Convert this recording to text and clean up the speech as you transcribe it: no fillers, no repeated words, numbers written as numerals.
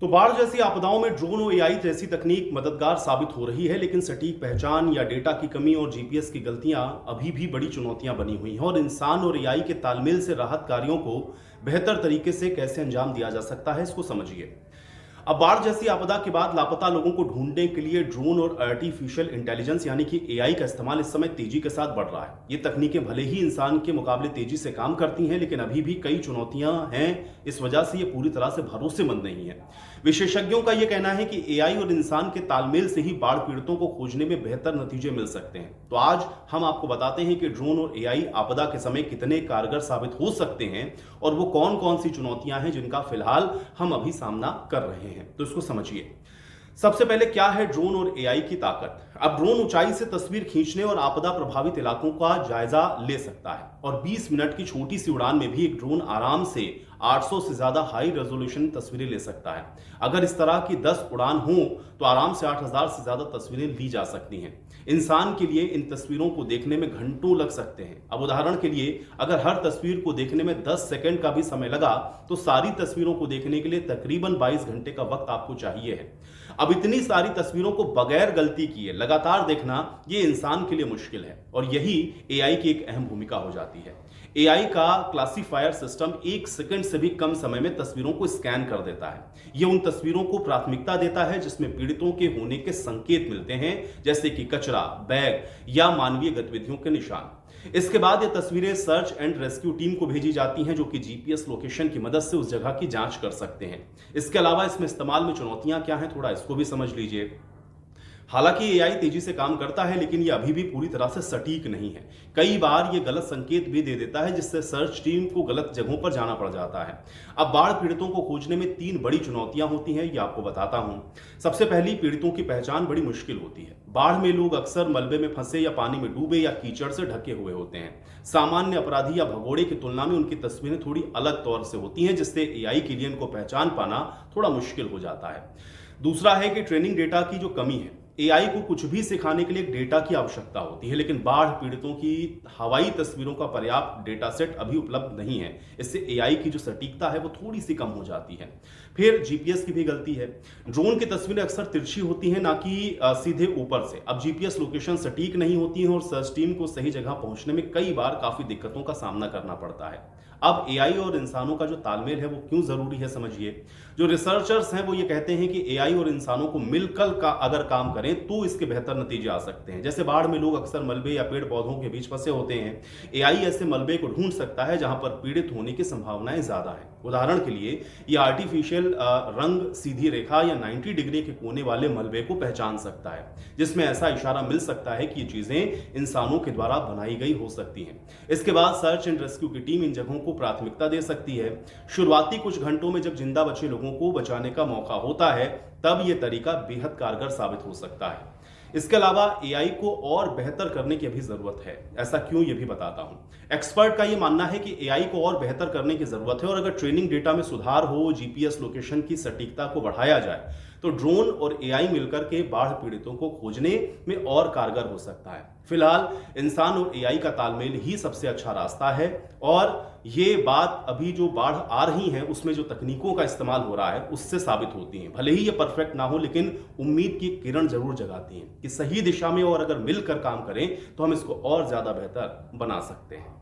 तो बाढ़ जैसी आपदाओं में ड्रोन और एआई जैसी तकनीक मददगार साबित हो रही है, लेकिन सटीक पहचान या डेटा की कमी और जीपीएस की गलतियां अभी भी बड़ी चुनौतियां बनी हुई हैं। और इंसान और एआई के तालमेल से राहत कार्यों को बेहतर तरीके से कैसे अंजाम दिया जा सकता है, इसको समझिए। अब बाढ़ जैसी आपदा के बाद लापता लोगों को ढूंढने के लिए ड्रोन और आर्टिफिशियल इंटेलिजेंस यानी कि एआई का इस्तेमाल इस समय तेजी के साथ बढ़ रहा है। ये तकनीकें भले ही इंसान के मुकाबले तेजी से काम करती हैं, लेकिन अभी भी कई चुनौतियां हैं। इस वजह से ये पूरी तरह से भरोसेमंद नहीं है। विशेषज्ञों का यह कहना है कि एआई और इंसान के तालमेल से ही बाढ़ पीड़ितों को खोजने में बेहतर नतीजे मिल सकते हैं। तो आज हम आपको बताते हैं कि ड्रोन और एआई आपदा के समय कितने कारगर साबित हो सकते हैं और वो कौन कौन सी चुनौतियां हैं जिनका फिलहाल हम अभी सामना कर रहे हैं। तो इसको समझिए। सबसे पहले क्या है ड्रोन और एआई की ताकत। अब ड्रोन ऊंचाई से तस्वीर खींचने और आपदा प्रभावित इलाकों का जायजा ले सकता है, और 20 मिनट की छोटी सी उड़ान में भी एक ड्रोन आराम से 800 से ज्यादा हाई रेजोल्यूशन तस्वीरें ले सकता है। अगर इस तरह की 10 उड़ान हो तो आराम से 8000 से ज्यादा तस्वीरें ली जा सकती हैं। इंसान के लिए इन तस्वीरों को देखने में घंटों लग सकते हैं। अब उदाहरण के लिए, अगर हर तस्वीर को देखने में 10 सेकंड का भी समय लगा तो सारी तस्वीरों को देखने के लिए तकरीबन 22 घंटे का वक्त आपको चाहिए है। अब इतनी सारी तस्वीरों को बगैर गलती किए लगातार देखना ये इंसान के लिए मुश्किल है, और यही एआई की एक अहम भूमिका हो जाती है। एआई का क्लासिफायर सिस्टम 1 सेकंड से भी कम समय में तस्वीरों को स्कैन कर देता है। यह उन तस्वीरों को प्राथमिकता देता है जिसमें पीड़ितों के होने के संकेत मिलते हैं, जैसे कि कचरा, बैग या मानवीय गतिविधियों के निशान। इसके बाद ये तस्वीरें सर्च एंड रेस्क्यू टीम को भेजी जाती हैं, जो कि जीपीएस लोकेशन की मदद से उस जगह की जांच कर सकते हैं। इसके अलावा इसमें इस्तेमाल में चुनौतियां क्या हैं, थोड़ा इसको भी समझ लीजिए। हालांकि एआई तेजी से काम करता है, लेकिन यह अभी भी पूरी तरह से सटीक नहीं है। कई बार यह गलत संकेत भी दे देता है, जिससे सर्च टीम को गलत जगहों पर जाना पड़ जाता है। अब बाढ़ पीड़ितों को खोजने में 3 बड़ी चुनौतियां होती हैं, ये आपको बताता हूं। सबसे पहली, पीड़ितों की पहचान बड़ी मुश्किल होती है। बाढ़ में लोग अक्सर मलबे में फंसे या पानी में डूबे या कीचड़ से ढके हुए होते हैं। सामान्य अपराधी या भगोड़े की तुलना में उनकी तस्वीरें थोड़ी अलग तौर से होती हैं, जिससे एआई के लिए इनको पहचान पाना थोड़ा मुश्किल हो जाता है। दूसरा है कि ट्रेनिंग डेटा की जो कमी है। एआई को कुछ भी सिखाने के लिए एक डेटा की आवश्यकता होती है, लेकिन बाढ़ पीड़ितों की हवाई तस्वीरों का पर्याप्त डेटा सेट अभी उपलब्ध नहीं है। इससे एआई की जो सटीकता है वो थोड़ी सी कम हो जाती है। फिर जीपीएस की भी गलती है। ड्रोन की तस्वीरें अक्सर तिरछी होती हैं, ना कि सीधे ऊपर से। अब जीपीएस लोकेशन सटीक नहीं होती है और सर्च टीम को सही जगह पहुंचने में कई बार काफी दिक्कतों का सामना करना पड़ता है। अब एआई और इंसानों का जो तालमेल है वो क्यों जरूरी है, समझिए। जो रिसर्चर्स हैं वो ये कहते हैं कि एआई और इंसानों को मिलकर का अगर काम करें तो इसके बेहतर नतीजे आ सकते हैं। जैसे बाढ़ में लोग अक्सर मलबे या पेड़ पौधों के बीच फंसे होते हैं। एआई ऐसे मलबे को ढूंढ सकता है जहां पर पीड़ित होने की संभावनाएं ज्यादा है। उदाहरण के लिए, ये आर्टिफिशियल रंग सीधी रेखा या 90 डिग्री के कोने वाले मलबे को पहचान सकता है, जिसमें ऐसा इशारा मिल सकता है कि ये चीजें इंसानों के द्वारा बनाई गई हो सकती हैं। इसके बाद सर्च एंड रेस्क्यू की टीम इन जगहों को प्राथमिकता दे सकती है। शुरुआती कुछ घंटों में जब जिंदा बचे लोगों को बचाने का मौका होता है, तब यह तरीका बेहद कारगर साबित हो सकता है। इसके अलावा एआई को और बेहतर करने की अभी जरूरत है। ऐसा क्यों, ये भी बताता हूं। एक्सपर्ट का यह मानना है कि एआई को और बेहतर करने की जरूरत है, और अगर ट्रेनिंग डेटा में सुधार हो, जीपीएस लोकेशन की सटीकता को बढ़ाया जाए, तो ड्रोन और एआई मिलकर के बाढ़ पीड़ितों को खोजने में और कारगर हो सकता है। फिलहाल इंसान और एआई का तालमेल ही सबसे अच्छा रास्ता है, और ये बात अभी जो बाढ़ आ रही है उसमें जो तकनीकों का इस्तेमाल हो रहा है उससे साबित होती है। भले ही ये परफेक्ट ना हो, लेकिन उम्मीद की किरण जरूर जगाती हैं कि सही दिशा में और अगर मिलकर काम करें तो हम इसको और ज्यादा बेहतर बना सकते हैं।